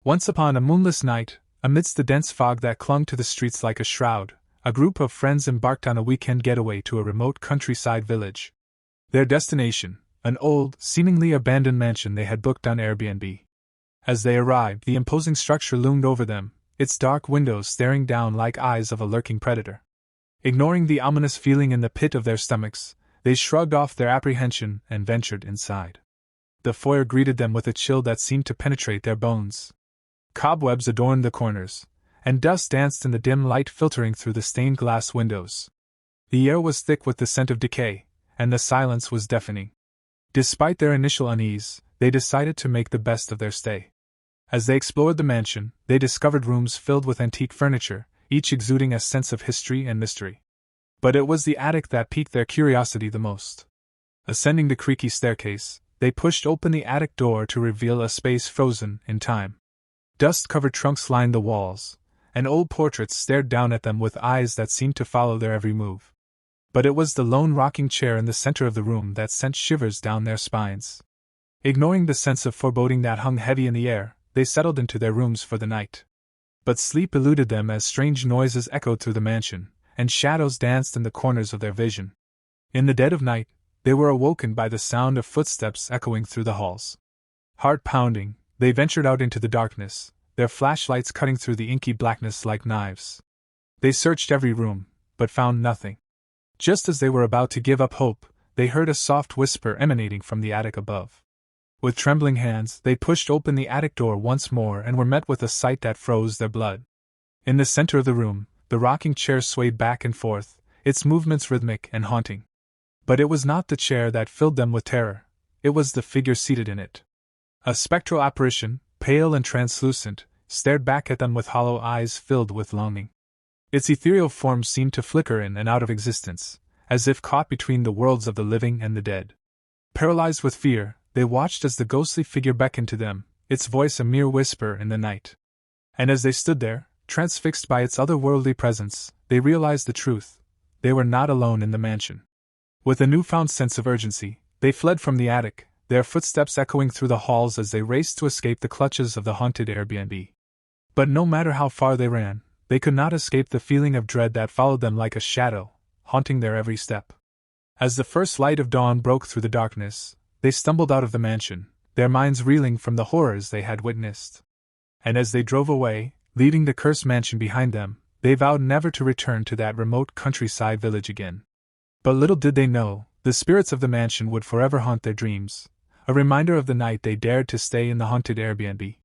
Once upon a moonless night, amidst the dense fog that clung to the streets like a shroud, a group of friends embarked on a weekend getaway to a remote countryside village. Their destination, an old, seemingly abandoned mansion they had booked on Airbnb. As they arrived, the imposing structure loomed over them, its dark windows staring down like eyes of a lurking predator. Ignoring the ominous feeling in the pit of their stomachs, they shrugged off their apprehension and ventured inside. The foyer greeted them with a chill that seemed to penetrate their bones. Cobwebs adorned the corners, and dust danced in the dim light filtering through the stained glass windows. The air was thick with the scent of decay, and the silence was deafening. Despite their initial unease, they decided to make the best of their stay. As they explored the mansion, they discovered rooms filled with antique furniture, each exuding a sense of history and mystery. But it was the attic that piqued their curiosity the most. Ascending the creaky staircase, they pushed open the attic door to reveal a space frozen in time. Dust-covered trunks lined the walls, and old portraits stared down at them with eyes that seemed to follow their every move. But it was the lone rocking chair in the center of the room that sent shivers down their spines. Ignoring the sense of foreboding that hung heavy in the air, they settled into their rooms for the night. But sleep eluded them as strange noises echoed through the mansion, and shadows danced in the corners of their vision. In the dead of night, they were awoken by the sound of footsteps echoing through the halls. Heart pounding, they ventured out into the darkness, their flashlights cutting through the inky blackness like knives. They searched every room, but found nothing. Just as they were about to give up hope, they heard a soft whisper emanating from the attic above. With trembling hands, they pushed open the attic door once more and were met with a sight that froze their blood. In the center of the room, the rocking chair swayed back and forth, its movements rhythmic and haunting. But it was not the chair that filled them with terror, it was the figure seated in it. A spectral apparition, pale and translucent, stared back at them with hollow eyes filled with longing. Its ethereal form seemed to flicker in and out of existence, as if caught between the worlds of the living and the dead. Paralyzed with fear, they watched as the ghostly figure beckoned to them, its voice a mere whisper in the night. And as they stood there, transfixed by its otherworldly presence, they realized the truth: they were not alone in the mansion. With a newfound sense of urgency, they fled from the attic, their footsteps echoing through the halls as they raced to escape the clutches of the haunted Airbnb. But no matter how far they ran, they could not escape the feeling of dread that followed them like a shadow, haunting their every step. As the first light of dawn broke through the darkness, they stumbled out of the mansion, their minds reeling from the horrors they had witnessed. And as they drove away, leaving the cursed mansion behind them, they vowed never to return to that remote countryside village again. But little did they know, the spirits of the mansion would forever haunt their dreams, a reminder of the night they dared to stay in the haunted Airbnb.